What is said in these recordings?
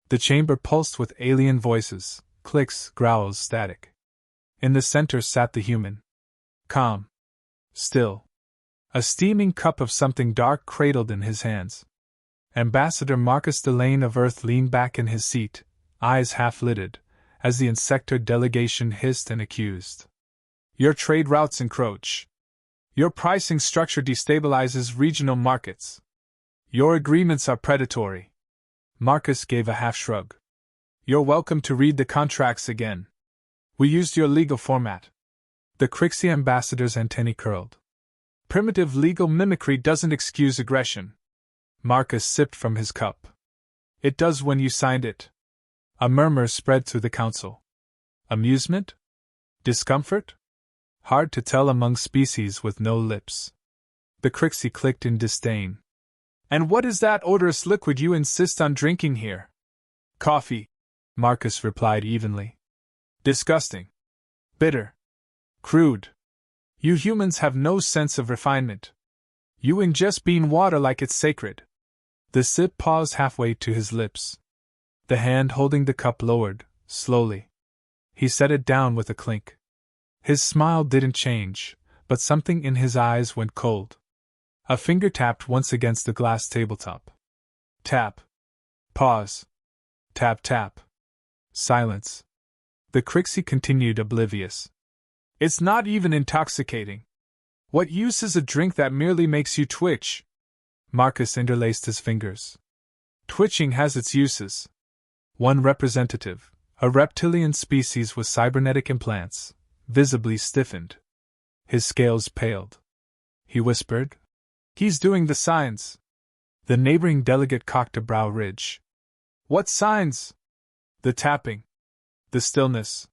The chamber pulsed with alien voices, clicks, growls, static. In the center sat the human. Calm. Still. A steaming cup of something dark cradled in his hands. Ambassador Marcus Delane of Earth leaned back in his seat, eyes half-lidded, as the insectoid delegation hissed and accused. Your trade routes encroach. Your pricing structure destabilizes regional markets. Your agreements are predatory. Marcus gave a half-shrug. You're welcome to read the contracts again. We used your legal format. The Crixie ambassador's antennae curled. Primitive legal mimicry doesn't excuse aggression. Marcus sipped from his cup. It does when you signed it. A murmur spread through the council. Amusement? Discomfort? Hard to tell among species with no lips. The Crixie clicked in disdain. And what is that odorous liquid you insist on drinking here? Coffee, Marcus replied evenly. Disgusting. Bitter. Crude. You humans have no sense of refinement. You ingest bean water like it's sacred. The sip paused halfway to his lips. The hand holding the cup lowered, slowly. He set it down with a clink. His smile didn't change, but something in his eyes went cold. A finger tapped once against the glass tabletop. Tap. Pause. Tap tap. Silence. The Crixie continued oblivious. It's not even intoxicating. What use is a drink that merely makes you twitch? Marcus interlaced his fingers. Twitching has its uses. One representative, a reptilian species with cybernetic implants, visibly stiffened. His scales paled. He whispered, He's doing the signs. The neighboring delegate cocked a brow ridge. What signs? The tapping. The stillness.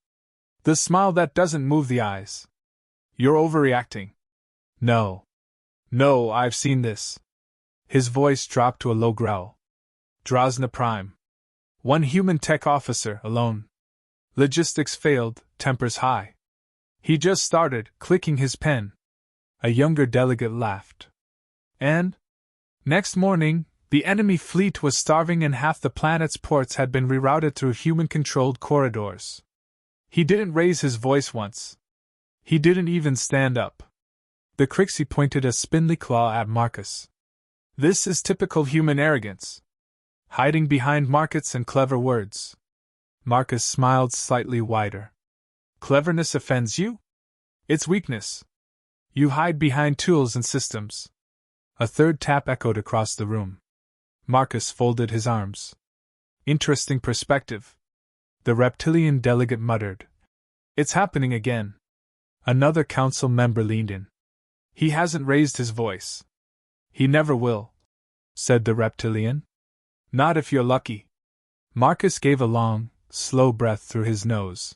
The smile that doesn't move the eyes. You're overreacting. No. No, I've seen this. His voice dropped to a low growl. Drosna Prime. One human tech officer, alone. Logistics failed, tempers high. He just started, clicking his pen. A younger delegate laughed. And? Next morning, the enemy fleet was starving and half the planet's ports had been rerouted through human-controlled corridors. He didn't raise his voice once. He didn't even stand up. The Crixie pointed a spindly claw at Marcus. This is typical human arrogance. Hiding behind markets and clever words. Marcus smiled slightly wider. Cleverness offends you? It's weakness. You hide behind tools and systems. A third tap echoed across the room. Marcus folded his arms. Interesting perspective. The reptilian delegate muttered. It's happening again. Another council member leaned in. He hasn't raised his voice. He never will, said the reptilian. Not if you're lucky. Marcus gave a long, slow breath through his nose.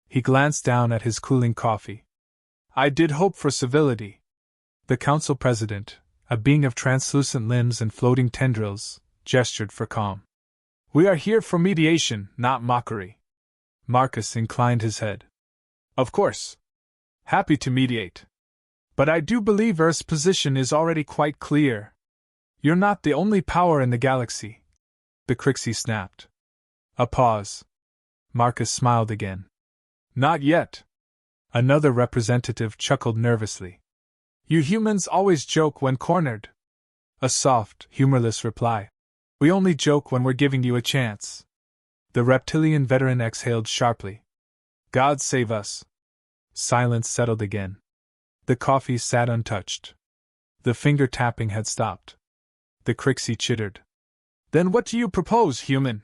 He glanced down at his cooling coffee. I did hope for civility. The council president, a being of translucent limbs and floating tendrils, gestured for calm. We are here for mediation, not mockery. Marcus inclined his head. Of course. Happy to mediate. But I do believe Earth's position is already quite clear. You're not the only power in the galaxy. The Crixie snapped. A pause. Marcus smiled again. Not yet. Another representative chuckled nervously. You humans always joke when cornered. A soft, humorless reply. We only joke when we're giving you a chance. The reptilian veteran exhaled sharply. God save us. Silence settled again. The coffee sat untouched. The finger tapping had stopped. The Crixie chittered. Then what do you propose, human?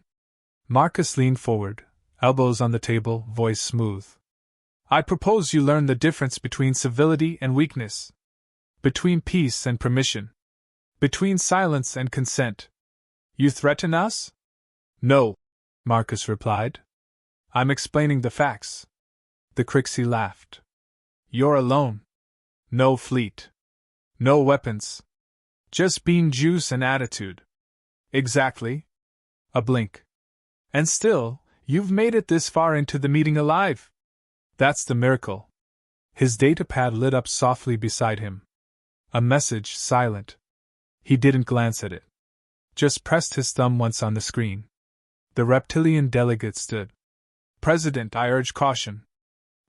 Marcus leaned forward, elbows on the table, voice smooth. I propose you learn the difference between civility and weakness. Between peace and permission. Between silence and consent. You threaten us? No, Marcus replied. I'm explaining the facts. The Crixie laughed. You're alone. No fleet. No weapons. Just bean juice and attitude. Exactly. A blink. And still, you've made it this far into the meeting alive. That's the miracle. His datapad lit up softly beside him. A message, silent. He didn't glance at it. Just pressed his thumb once on the screen. The reptilian delegate stood. President, I urge caution.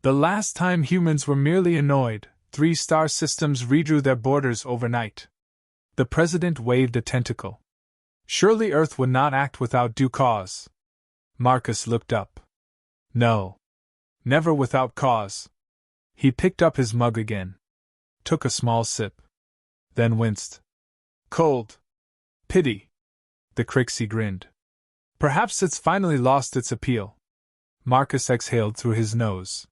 The last time humans were merely annoyed, 3-star systems redrew their borders overnight. The president waved a tentacle. Surely Earth would not act without due cause. Marcus looked up. No. Never without cause. He picked up his mug again. Took a small sip. Then winced. Cold. Pity. The Crixie grinned. Perhaps it's finally lost its appeal. Marcus exhaled through his nose.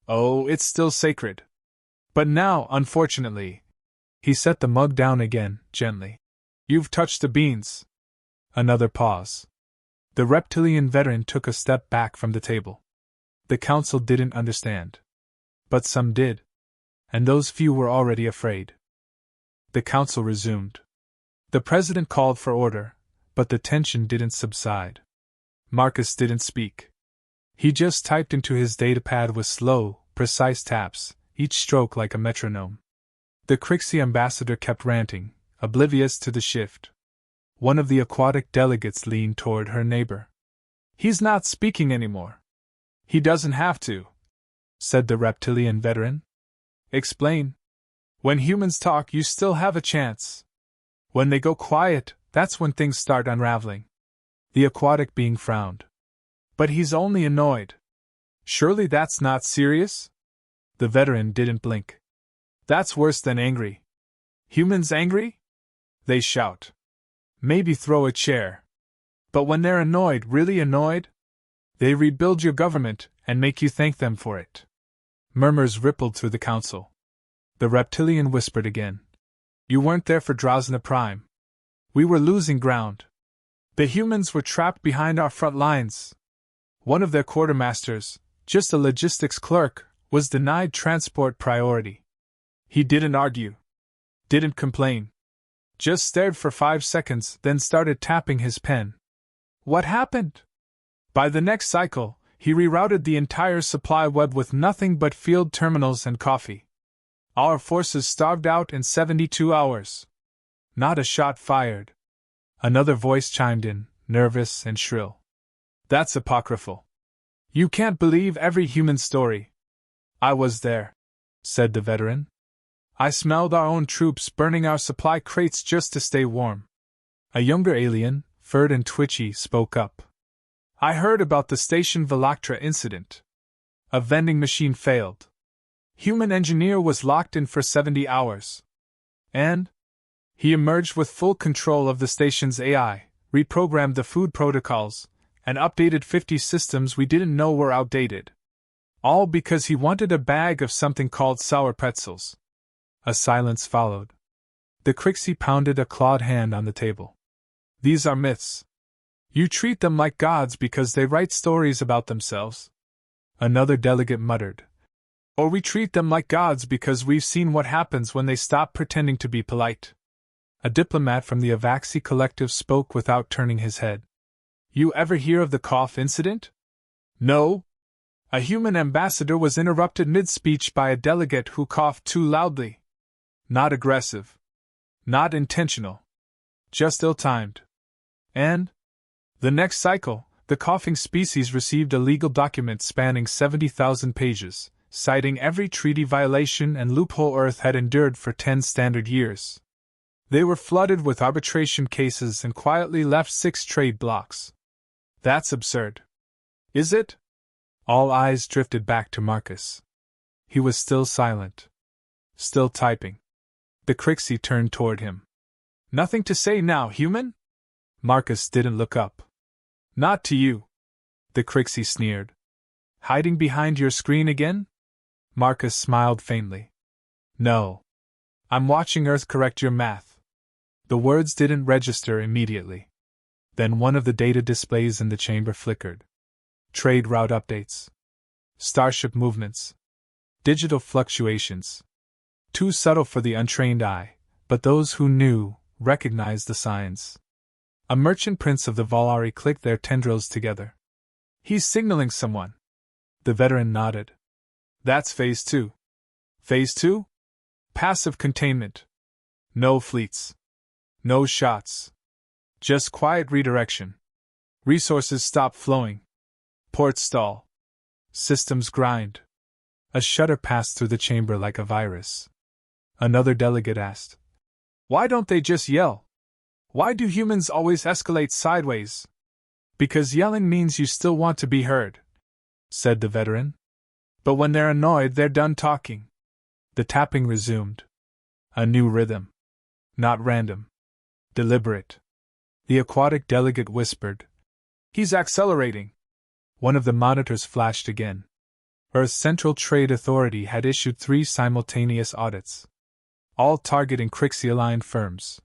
Oh, it's still sacred. But now, unfortunately. He set the mug down again, gently. You've touched the beans. Another pause. The reptilian veteran took a step back from the table. The council didn't understand. But some did. And those few were already afraid. The council resumed. The president called for order, but the tension didn't subside. Marcus didn't speak. He just typed into his datapad with slow, precise taps, each stroke like a metronome. The Crixie ambassador kept ranting, oblivious to the shift. One of the aquatic delegates leaned toward her neighbor. He's not speaking anymore. He doesn't have to, said the reptilian veteran. Explain. When humans talk, you still have a chance. When they go quiet, that's when things start unraveling. The aquatic being frowned. But he's only annoyed. Surely that's not serious? The veteran didn't blink. That's worse than angry. Humans angry? They shout. Maybe throw a chair. But when they're annoyed, really annoyed, they rebuild your government and make you thank them for it. Murmurs rippled through the council. The reptilian whispered again. You weren't there for Drosna Prime. We were losing ground. The humans were trapped behind our front lines. One of their quartermasters, just a logistics clerk, was denied transport priority. He didn't argue. Didn't complain. Just stared for 5 seconds, then started tapping his pen. What happened? By the next cycle, he rerouted the entire supply web with nothing but field terminals and coffee. Our forces starved out in 72 hours. Not a shot fired. Another voice chimed in, nervous and shrill. That's apocryphal. You can't believe every human story. I was there, said the veteran. I smelled our own troops burning our supply crates just to stay warm. A younger alien, furred and twitchy, spoke up. I heard about the Station Veloctra incident. A vending machine failed. Human engineer was locked in for 70 hours. And he emerged with full control of the station's AI, reprogrammed the food protocols, and updated 50 systems we didn't know were outdated. All because he wanted a bag of something called sour pretzels. A silence followed. The Crixie pounded a clawed hand on the table. These are myths. You treat them like gods because they write stories about themselves. Another delegate muttered. Or we treat them like gods because we've seen what happens when they stop pretending to be polite. A diplomat from the Avaxi collective spoke without turning his head. You ever hear of the cough incident? No. A human ambassador was interrupted mid-speech by a delegate who coughed too loudly. Not aggressive. Not intentional. Just ill-timed. And? The next cycle, the coughing species received a legal document spanning 70,000 pages, citing every treaty violation and loophole Earth had endured for 10 standard years. They were flooded with arbitration cases and quietly left 6 trade blocks. That's absurd. Is it? All eyes drifted back to Marcus. He was still silent. Still typing. The Crixie turned toward him. Nothing to say now, human? Marcus didn't look up. Not to you. The Crixie sneered. Hiding behind your screen again? Marcus smiled faintly. No. I'm watching Earth correct your math. The words didn't register immediately. Then one of the data displays in the chamber flickered. Trade route updates. Starship movements. Digital fluctuations. Too subtle for the untrained eye, but those who knew recognized the signs. A merchant prince of the Volari clicked their tendrils together. He's signaling someone. The veteran nodded. That's Phase 2. Phase 2? Passive containment. No fleets. No shots. Just quiet redirection. Resources stop flowing. Ports stall. Systems grind. A shudder passed through the chamber like a virus. Another delegate asked, "Why don't they just yell? Why do humans always escalate sideways?" "Because yelling means you still want to be heard," said the veteran. "But when they're annoyed, they're done talking." The tapping resumed. A new rhythm. Not random. Deliberate. The aquatic delegate whispered, "He's accelerating." One of the monitors flashed again. Earth's Central Trade Authority had issued 3 simultaneous audits, all targeting Crixie-aligned firms.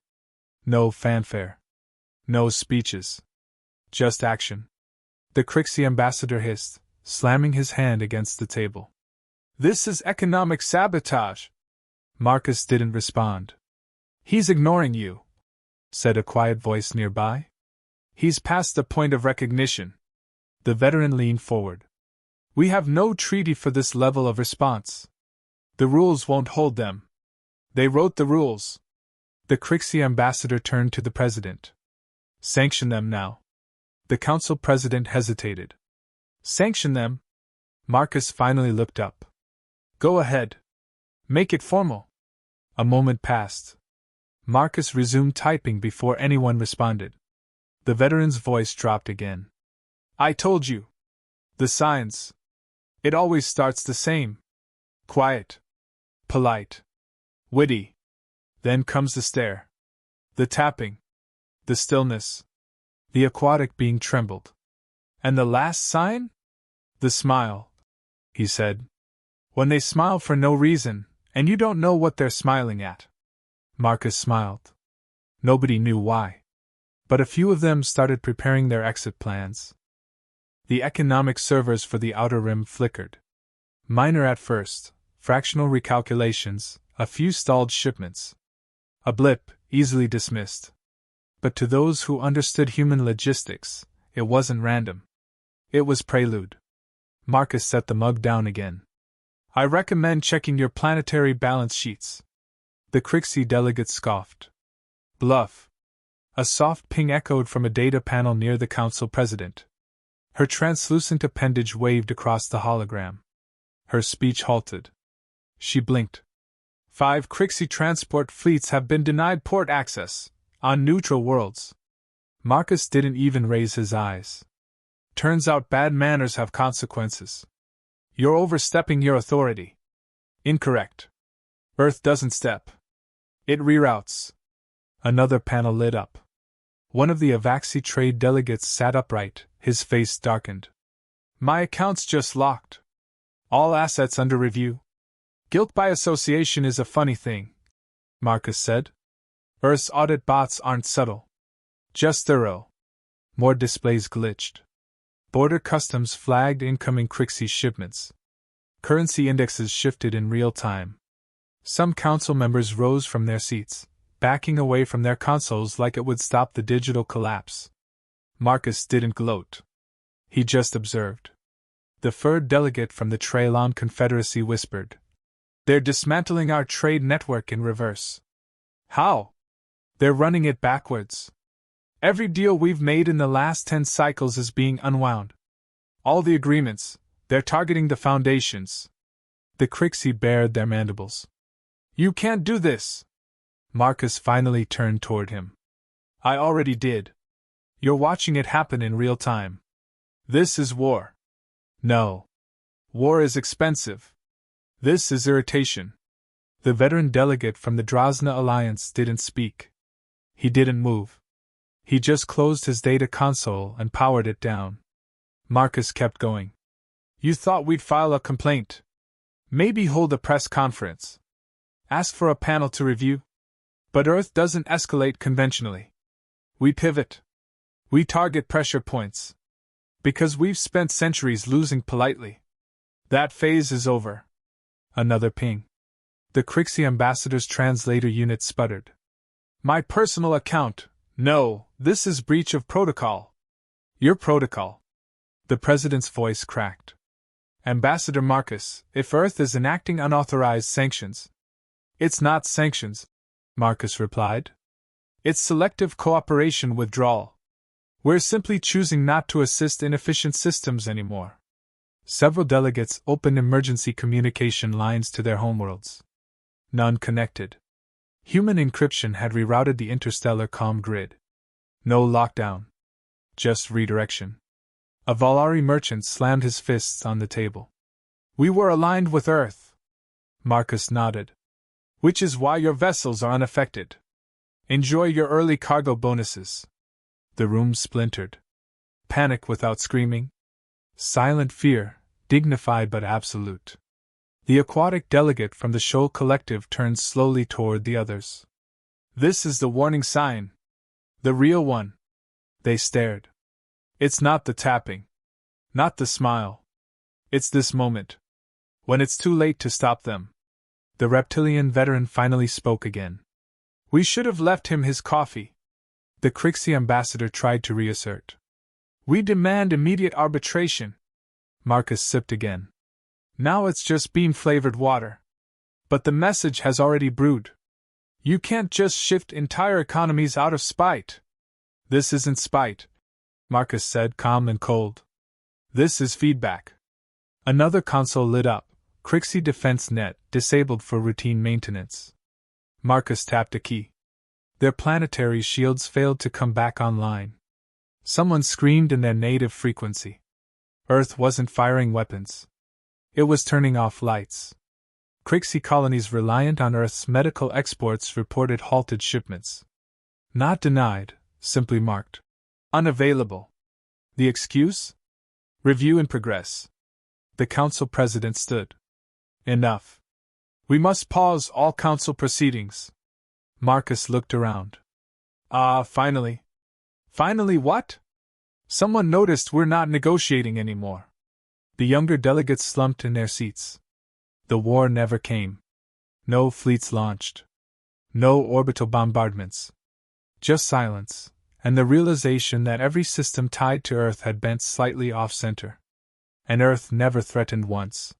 No fanfare. No speeches. Just action. The Crixie ambassador hissed, slamming his hand against the table. "This is economic sabotage." Marcus didn't respond. "He's ignoring you," said a quiet voice nearby. "He's past the point of recognition." The veteran leaned forward. "We have no treaty for this level of response. The rules won't hold them. They wrote the rules." The Crixie ambassador turned to the president. "Sanction them now." The council president hesitated. "Sanction them?" Marcus finally looked up. "Go ahead. Make it formal." A moment passed. Marcus resumed typing before anyone responded. The veteran's voice dropped again. "I told you. The science. It always starts the same. Quiet. Polite. Witty. Then comes the stare. The tapping. The stillness. The aquatic being trembled. And the last sign? The smile," he said. "When they smile for no reason, and you don't know what they're smiling at." Marcus smiled. Nobody knew why. But a few of them started preparing their exit plans. The economic servers for the outer rim flickered. Minor at first, fractional recalculations, a few stalled shipments. A blip, easily dismissed. But to those who understood human logistics, it wasn't random. It was prelude. Marcus set the mug down again. "I recommend checking your planetary balance sheets." The Crixie delegate scoffed. "Bluff." A soft ping echoed from a data panel near the council president. Her translucent appendage waved across the hologram. Her speech halted. She blinked. 5 Crixie transport fleets have been denied port access, on neutral worlds. Marcus didn't even raise his eyes. "Turns out bad manners have consequences. You're overstepping your authority." "Incorrect. Earth doesn't step. It reroutes." Another panel lit up. One of the Avaxi trade delegates sat upright, his face darkened. "My account's just locked. All assets under review." "Guilt by association is a funny thing," Marcus said. "Earth's audit bots aren't subtle. Just thorough." More displays glitched. Border customs flagged incoming Crixie shipments. Currency indexes shifted in real time. Some council members rose from their seats, backing away from their consoles like it would stop the digital collapse. Marcus didn't gloat. He just observed. The furred delegate from the Traylon Confederacy whispered, "They're dismantling our trade network in reverse." "How?" "They're running it backwards. Every deal we've made in the last 10 cycles is being unwound. All the agreements, they're targeting the foundations." The Crixie bared their mandibles. "You can't do this." Marcus finally turned toward him. "I already did. You're watching it happen in real time. This is war." "No. War is expensive. This is irritation." The veteran delegate from the Drosna Alliance didn't speak. He didn't move. He just closed his data console and powered it down. Marcus kept going. "You thought we'd file a complaint. Maybe hold a press conference. Ask for a panel to review. But Earth doesn't escalate conventionally. We pivot. We target pressure points. Because we've spent centuries losing politely. That phase is over." Another ping. The Crixie ambassador's translator unit sputtered. "My personal account. No, this is breach of protocol." "Your protocol." The president's voice cracked. "Ambassador Marcus, if Earth is enacting unauthorized sanctions..." "It's not sanctions," Marcus replied. "It's selective cooperation withdrawal. We're simply choosing not to assist inefficient systems anymore. Several delegates opened emergency communication lines to their homeworlds. None connected. Human encryption had rerouted the interstellar comm grid. No lockdown. Just redirection. A Valari merchant slammed his fists on the table. We were aligned with Earth. Marcus nodded. Which is why your vessels are unaffected. Enjoy your early cargo bonuses. The room splintered. Panic without screaming. Silent fear, dignified but absolute. The aquatic delegate from the Shoal Collective turned slowly toward the others. This is the warning sign. The real one. They stared. It's not the tapping. Not the smile. It's this moment. When it's too late to stop them. The reptilian veteran finally spoke again. We should have left him his coffee. The Crixie ambassador tried to reassert. We demand immediate arbitration. Marcus sipped again. Now it's just bean-flavored water. But the message has already brewed. You can't just shift entire economies out of spite. This isn't spite, Marcus said, calm and cold. This is feedback. Another console lit up, Crixie Defense Net, disabled for routine maintenance. Marcus tapped a key. Their planetary shields failed to come back online. Someone screamed in their native frequency. Earth wasn't firing weapons. It was turning off lights. Crixie colonies reliant on Earth's medical exports reported halted shipments. Not denied, simply marked. Unavailable. The excuse? Review in progress. The council president stood. Enough. We must pause all council proceedings. Marcus looked around. Finally. Finally what? Someone noticed we're not negotiating anymore. The younger delegates slumped in their seats. The war never came. No fleets launched. No orbital bombardments. Just silence, and the realization that every system tied to Earth had bent slightly off-center. And Earth never threatened once.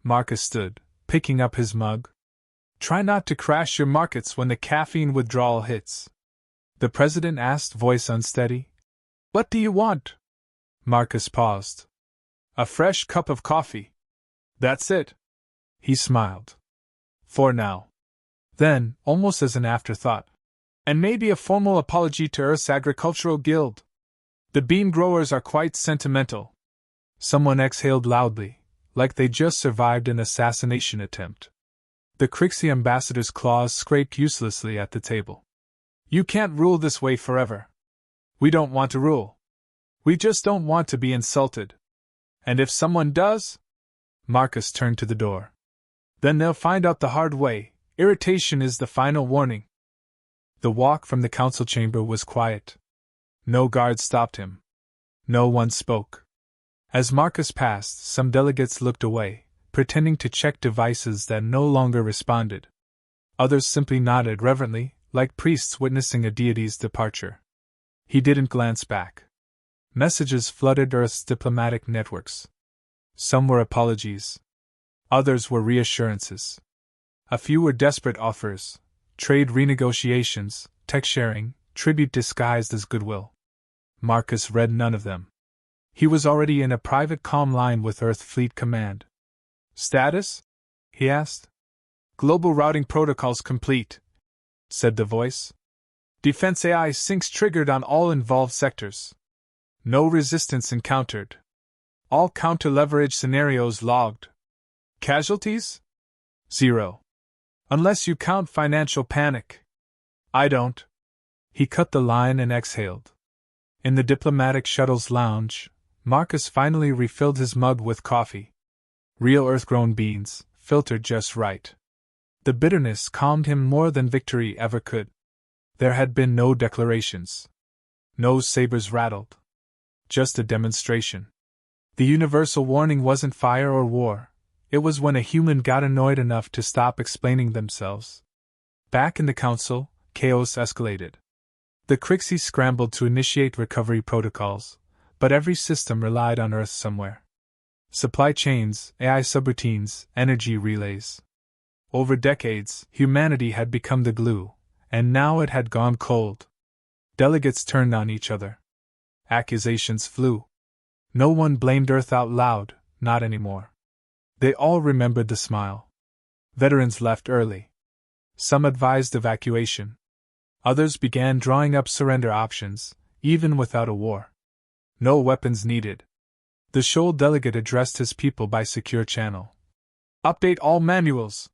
Marcus stood, picking up his mug. Try not to crash your markets when the caffeine withdrawal hits. The president asked, voice unsteady. What do you want? Marcus paused. A fresh cup of coffee. That's it. He smiled. For now. Then, almost as an afterthought. And maybe a formal apology to Earth's Agricultural Guild. The bean growers are quite sentimental. Someone exhaled loudly, like they just survived an assassination attempt. The Crixie ambassador's claws scraped uselessly at the table. You can't rule this way forever. We don't want to rule. We just don't want to be insulted. And if someone does? Marcus turned to the door. Then they'll find out the hard way. Irritation is the final warning. The walk from the council chamber was quiet. No guard stopped him. No one spoke. As Marcus passed, some delegates looked away, pretending to check devices that no longer responded. Others simply nodded reverently, like priests witnessing a deity's departure. He didn't glance back. Messages flooded Earth's diplomatic networks. Some were apologies. Others were reassurances. A few were desperate offers, trade renegotiations, tech sharing, tribute disguised as goodwill. Marcus read none of them. He was already in a private comm line with Earth Fleet Command. Status? He asked. Global routing protocols complete, said the voice. Defense AI syncs triggered on all involved sectors. No resistance encountered. All counter-leverage scenarios logged. Casualties? 0. Unless you count financial panic. I don't. He cut the line and exhaled. In the diplomatic shuttle's lounge, Marcus finally refilled his mug with coffee. Real Earth-grown beans, filtered just right. The bitterness calmed him more than victory ever could. There had been no declarations. No sabers rattled. Just a demonstration. The universal warning wasn't fire or war. It was when a human got annoyed enough to stop explaining themselves. Back in the council, chaos escalated. The Crixie scrambled to initiate recovery protocols, but every system relied on Earth somewhere. Supply chains, AI subroutines, energy relays. Over decades, humanity had become the glue, and now it had gone cold. Delegates turned on each other. Accusations flew. No one blamed Earth out loud, not anymore. They all remembered the smile. Veterans left early. Some advised evacuation. Others began drawing up surrender options, even without a war. No weapons needed. The Shoal delegate addressed his people by secure channel. Update all manuals.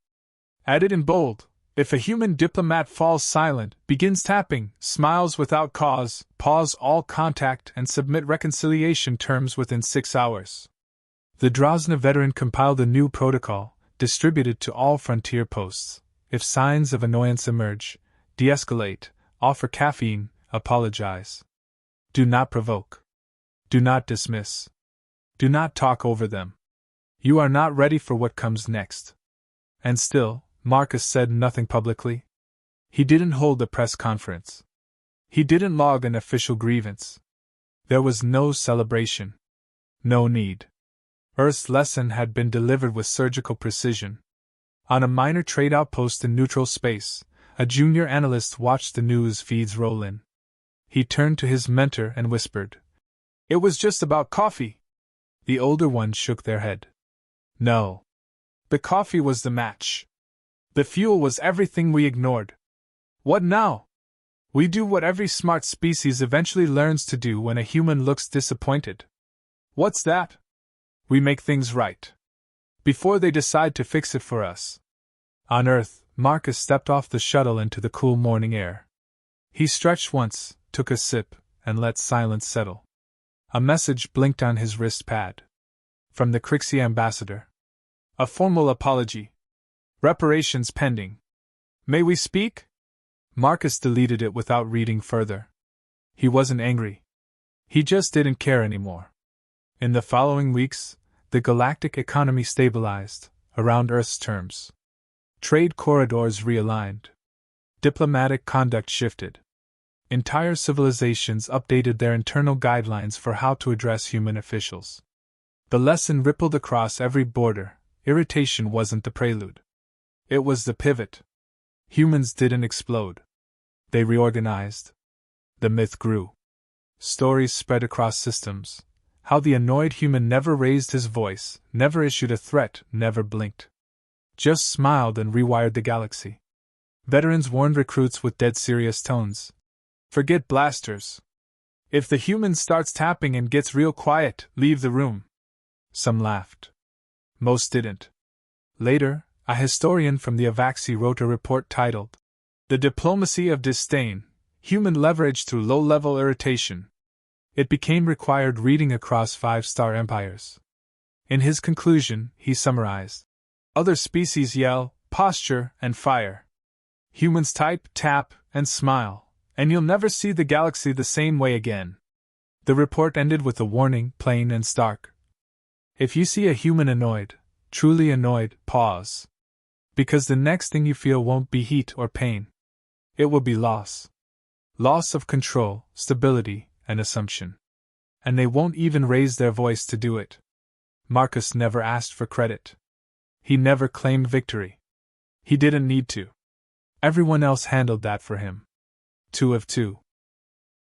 Added in bold. If a human diplomat falls silent, begins tapping, smiles without cause, pause all contact and submit reconciliation terms within 6 hours. The Drozhna veteran compiled a new protocol, distributed to all frontier posts. If signs of annoyance emerge, de-escalate, offer caffeine, apologize. Do not provoke. Do not dismiss. Do not talk over them. You are not ready for what comes next. And still, Marcus said nothing publicly. He didn't hold a press conference. He didn't log an official grievance. There was no celebration. No need. Earth's lesson had been delivered with surgical precision. On a minor trade outpost in neutral space, a junior analyst watched the news feeds roll in. He turned to his mentor and whispered, "It was just about coffee." The older ones shook their head. No. The coffee was the match. The fuel was everything we ignored. What now? We do what every smart species eventually learns to do when a human looks disappointed. What's that? We make things right. Before they decide to fix it for us. On Earth, Marcus stepped off the shuttle into the cool morning air. He stretched once, took a sip, and let silence settle. A message blinked on his wrist pad. From the Crixie ambassador. A formal apology. Reparations pending. May we speak? Marcus deleted it without reading further. He wasn't angry. He just didn't care anymore. In the following weeks, the galactic economy stabilized, around Earth's terms. Trade corridors realigned. Diplomatic conduct shifted. Entire civilizations updated their internal guidelines for how to address human officials. The lesson rippled across every border. Irritation wasn't the prelude. It was the pivot. Humans didn't explode. They reorganized. The myth grew. Stories spread across systems. How the annoyed human never raised his voice, never issued a threat, never blinked. Just smiled and rewired the galaxy. Veterans warned recruits with dead serious tones. Forget blasters. If the human starts tapping and gets real quiet, leave the room. Some laughed. Most didn't. Later, a historian from the Avaxi wrote a report titled, "The Diplomacy of Disdain, Human Leverage Through Low-Level Irritation." It became required reading across 5-star empires. In his conclusion, he summarized, "Other species yell, posture, and fire. Humans type, tap, and smile, and you'll never see the galaxy the same way again." The report ended with a warning, plain and stark. If you see a human annoyed, truly annoyed, pause. Because the next thing you feel won't be heat or pain. It will be loss. Loss of control, stability, and assumption. And they won't even raise their voice to do it. Marcus never asked for credit. He never claimed victory. He didn't need to. Everyone else handled that for him. 2 of 2.